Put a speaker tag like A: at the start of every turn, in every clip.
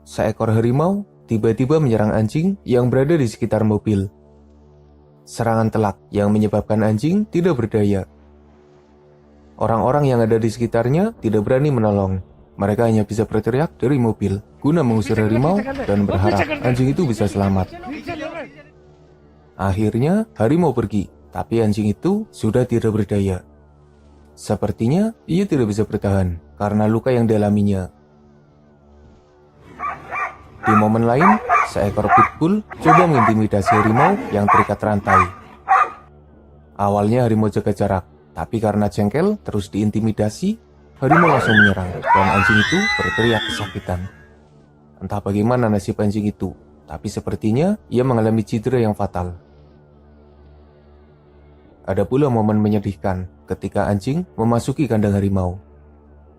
A: Seekor harimau tiba-tiba menyerang anjing yang berada di sekitar mobil. Serangan telak yang menyebabkan anjing tidak berdaya. Orang-orang yang ada di sekitarnya tidak berani menolong. Mereka hanya bisa berteriak dari mobil guna mengusir harimau dan berharap anjing itu bisa selamat. Akhirnya harimau pergi, tapi anjing itu sudah tidak berdaya. Sepertinya ia tidak bisa bertahan karena luka yang dialaminya. Di momen lain, seekor pitbull coba mengintimidasi harimau yang terikat rantai. Awalnya harimau jaga jarak, tapi karena jengkel terus diintimidasi, harimau langsung menyerang dan anjing itu berteriak kesakitan. Entah bagaimana nasib anjing itu, tapi sepertinya ia mengalami cedera yang fatal. Ada pula momen menyedihkan ketika anjing memasuki kandang harimau.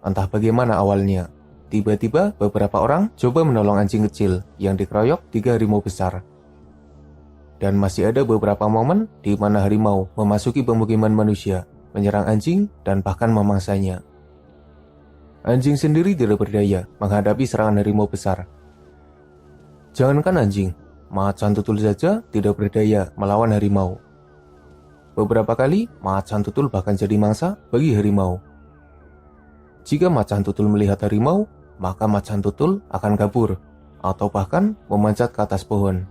A: Entah bagaimana awalnya, tiba-tiba beberapa orang coba menolong anjing kecil yang dikeroyok 3 harimau besar. Dan masih ada beberapa momen di mana harimau memasuki pemukiman manusia, menyerang anjing dan bahkan memangsanya. Anjing sendiri tidak berdaya menghadapi serangan harimau besar. Jangankan anjing, macan tutul saja tidak berdaya melawan harimau. Beberapa kali macan tutul bahkan jadi mangsa bagi harimau. Jika macan tutul melihat harimau, maka macan tutul akan kabur atau bahkan memanjat ke atas pohon.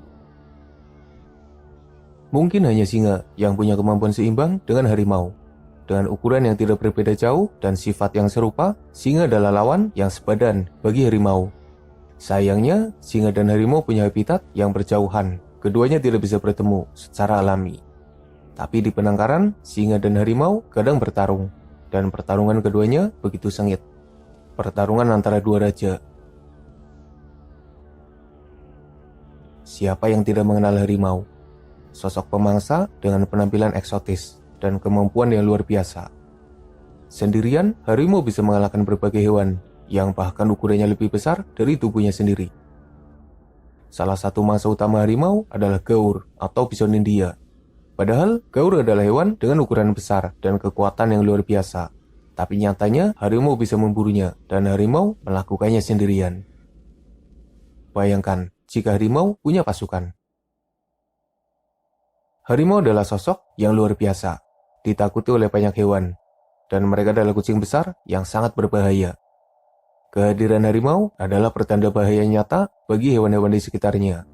A: Mungkin hanya singa yang punya kemampuan seimbang dengan harimau. Dengan ukuran yang tidak berbeda jauh dan sifat yang serupa, singa adalah lawan yang sepadan bagi harimau. Sayangnya, singa dan harimau punya habitat yang berjauhan. Keduanya tidak bisa bertemu secara alami. Tapi di penangkaran, singa dan harimau kadang bertarung. Dan pertarungan keduanya begitu sengit. Pertarungan antara dua raja. Siapa yang tidak mengenal harimau? Sosok pemangsa dengan penampilan eksotis dan kemampuan yang luar biasa. Sendirian, harimau bisa mengalahkan berbagai hewan yang bahkan ukurannya lebih besar dari tubuhnya sendiri. Salah satu mangsa utama harimau adalah gaur atau bison India. Padahal, gaur adalah hewan dengan ukuran besar dan kekuatan yang luar biasa. Tapi nyatanya, harimau bisa memburunya dan harimau melakukannya sendirian. Bayangkan, jika harimau punya pasukan. Harimau adalah sosok yang luar biasa, ditakuti oleh banyak hewan, dan mereka adalah kucing besar yang sangat berbahaya. Kehadiran harimau adalah pertanda bahaya nyata bagi hewan-hewan di sekitarnya.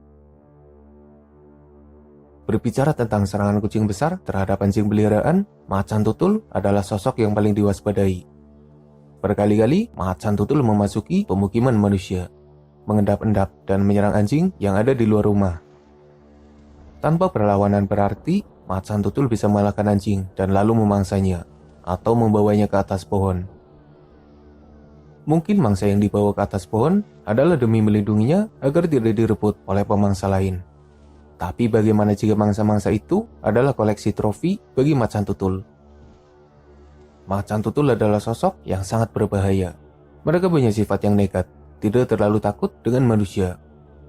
A: Berbicara tentang serangan kucing besar terhadap anjing peliharaan, macan tutul adalah sosok yang paling diwaspadai. Berkali-kali, macan tutul memasuki pemukiman manusia, mengendap-endap dan menyerang anjing yang ada di luar rumah. Tanpa perlawanan berarti, macan tutul bisa mengalahkan anjing dan lalu memangsanya, atau membawanya ke atas pohon. Mungkin mangsa yang dibawa ke atas pohon adalah demi melindunginya agar tidak direbut oleh pemangsa lain. Tapi bagaimana jika mangsa-mangsa itu adalah koleksi trofi bagi macan tutul? Macan tutul adalah sosok yang sangat berbahaya. Mereka punya sifat yang nekat, tidak terlalu takut dengan manusia,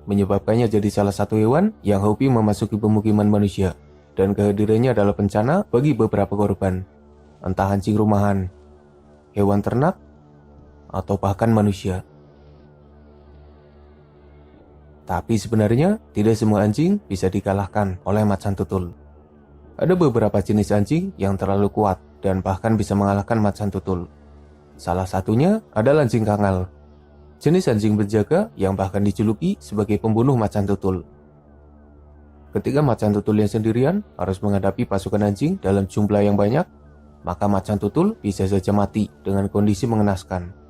A: menyebabkannya jadi salah satu hewan yang hobi memasuki pemukiman manusia, dan kehadirannya adalah bencana bagi beberapa korban, entah anjing rumahan, hewan ternak, atau bahkan manusia. Tapi sebenarnya, tidak semua anjing bisa dikalahkan oleh macan tutul. Ada beberapa jenis anjing yang terlalu kuat dan bahkan bisa mengalahkan macan tutul. Salah satunya adalah anjing kangal, jenis anjing penjaga yang bahkan dijuluki sebagai pembunuh macan tutul. Ketika macan tutul yang sendirian harus menghadapi pasukan anjing dalam jumlah yang banyak, maka macan tutul bisa saja mati dengan kondisi mengenaskan.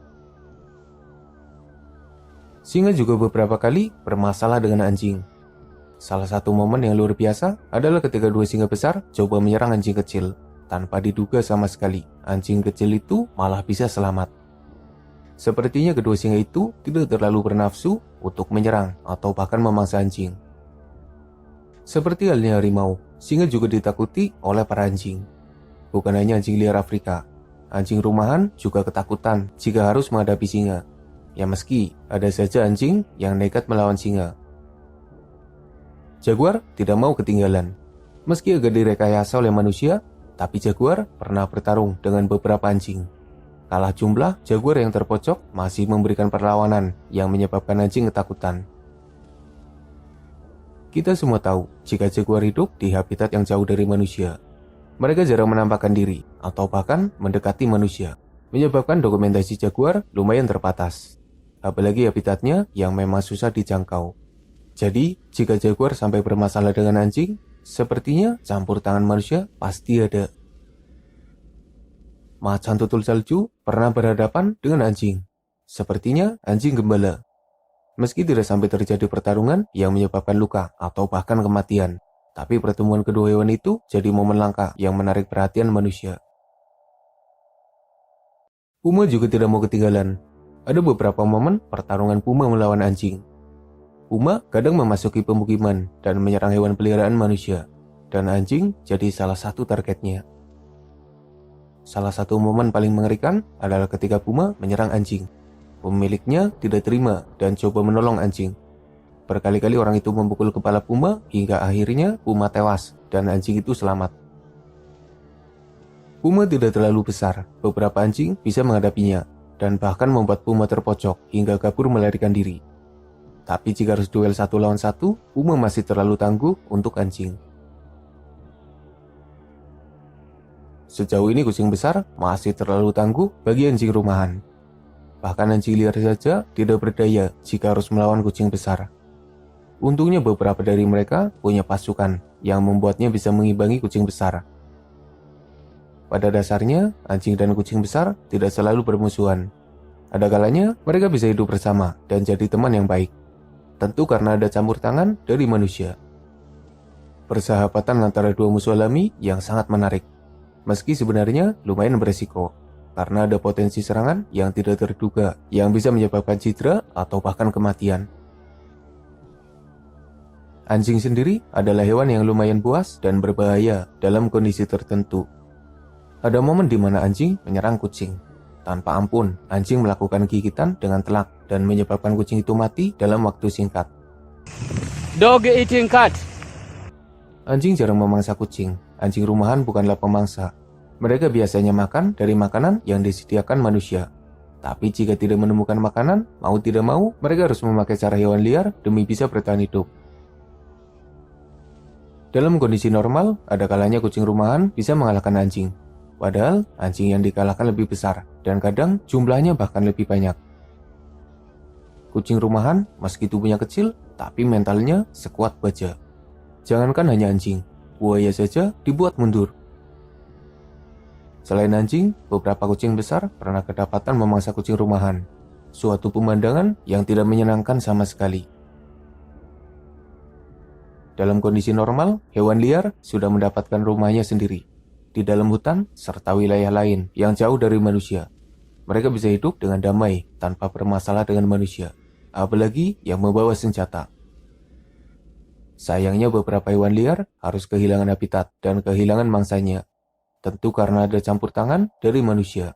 A: Singa juga beberapa kali bermasalah dengan anjing. Salah satu momen yang luar biasa adalah ketika 2 singa besar coba menyerang anjing kecil. Tanpa diduga sama sekali, anjing kecil itu malah bisa selamat. Sepertinya kedua singa itu tidak terlalu bernafsu untuk menyerang atau bahkan memangsa anjing. Seperti halnya harimau, singa juga ditakuti oleh para anjing. Bukan hanya anjing liar Afrika, anjing rumahan juga ketakutan jika harus menghadapi singa. Ya meski ada saja anjing yang nekat melawan singa. Jaguar tidak mau ketinggalan. Meski agak direkayasa oleh manusia, Tapi jaguar pernah bertarung dengan beberapa anjing. Kalah jumlah, jaguar yang terpojok masih memberikan perlawanan yang menyebabkan anjing ketakutan. Kita semua tahu jika jaguar hidup di habitat yang jauh dari manusia. Mereka jarang menampakkan diri atau bahkan mendekati manusia, menyebabkan dokumentasi jaguar lumayan terbatas. Apalagi habitatnya yang memang susah dijangkau. Jadi, jika jaguar sampai bermasalah dengan anjing, sepertinya campur tangan manusia pasti ada. Macan tutul salju pernah berhadapan dengan anjing. Sepertinya anjing gembala. Meski tidak sampai terjadi pertarungan yang menyebabkan luka atau bahkan kematian, tapi pertemuan kedua hewan itu jadi momen langka yang menarik perhatian manusia. Puma juga tidak mau ketinggalan. Ada beberapa momen pertarungan puma melawan anjing. Puma kadang memasuki pemukiman dan menyerang hewan peliharaan manusia, dan anjing jadi salah satu targetnya. Salah satu momen paling mengerikan adalah ketika puma menyerang anjing. Pemiliknya tidak terima dan coba menolong anjing. Berkali-kali orang itu memukul kepala puma hingga akhirnya puma tewas dan anjing itu selamat. Puma tidak terlalu besar, beberapa anjing bisa menghadapinya dan bahkan membuat puma terpojok hingga kabur melarikan diri. Tapi jika harus duel 1 lawan 1, puma masih terlalu tangguh untuk anjing. Sejauh ini kucing besar masih terlalu tangguh bagi anjing rumahan. Bahkan anjing liar saja tidak berdaya jika harus melawan kucing besar. Untungnya beberapa dari mereka punya pasukan yang membuatnya bisa mengimbangi kucing besar. Pada dasarnya, anjing dan kucing besar tidak selalu bermusuhan. Ada kalanya mereka bisa hidup bersama dan jadi teman yang baik. Tentu karena ada campur tangan dari manusia. Persahabatan antara dua musuh alami yang sangat menarik. Meski sebenarnya lumayan beresiko. Karena ada potensi serangan yang tidak terduga yang bisa menyebabkan cedera atau bahkan kematian. Anjing sendiri adalah hewan yang lumayan buas dan berbahaya dalam kondisi tertentu. Ada momen di mana anjing menyerang kucing. Tanpa ampun, anjing melakukan gigitan dengan telak dan menyebabkan kucing itu mati dalam waktu singkat.
B: Dog eating cat.
A: Anjing jarang memangsa kucing. Anjing rumahan bukanlah pemangsa. Mereka biasanya makan dari makanan yang disediakan manusia. Tapi jika tidak menemukan makanan, mau tidak mau, mereka harus memakai cara hewan liar demi bisa bertahan hidup. Dalam kondisi normal, ada kalanya kucing rumahan bisa mengalahkan anjing. Padahal, anjing yang dikalahkan lebih besar, dan kadang jumlahnya bahkan lebih banyak. Kucing rumahan, meski tubuhnya kecil, tapi mentalnya sekuat baja. Jangankan hanya anjing, buaya saja dibuat mundur. Selain anjing, beberapa kucing besar pernah kedapatan memangsa kucing rumahan. Suatu pemandangan yang tidak menyenangkan sama sekali. Dalam kondisi normal, hewan liar sudah mendapatkan rumahnya sendiri. Di dalam hutan serta wilayah lain yang jauh dari manusia. Mereka bisa hidup dengan damai tanpa bermasalah dengan manusia. Apalagi yang membawa senjata. Sayangnya beberapa hewan liar harus kehilangan habitat dan kehilangan mangsanya. Tentu karena ada campur tangan dari manusia.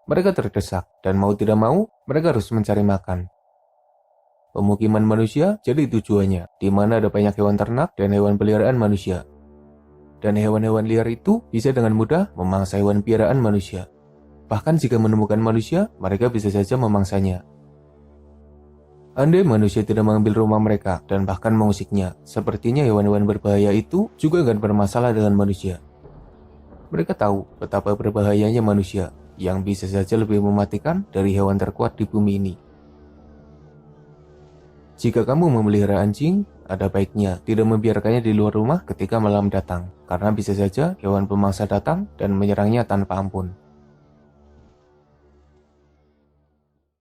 A: Mereka terdesak dan mau tidak mau mereka harus mencari makan. Pemukiman manusia jadi tujuannya, di mana ada banyak hewan ternak dan hewan peliharaan manusia. Dan hewan-hewan liar itu bisa dengan mudah memangsa hewan piaraan manusia. Bahkan jika menemukan manusia, mereka bisa saja memangsanya. Andai manusia tidak mengambil rumah mereka dan bahkan mengusiknya, sepertinya hewan-hewan berbahaya itu juga akan bermasalah dengan manusia. Mereka tahu betapa berbahayanya manusia yang bisa saja lebih mematikan dari hewan terkuat di bumi ini. Jika kamu memelihara anjing, ada baiknya tidak membiarkannya di luar rumah ketika malam datang, karena bisa saja hewan pemangsa datang dan menyerangnya tanpa ampun.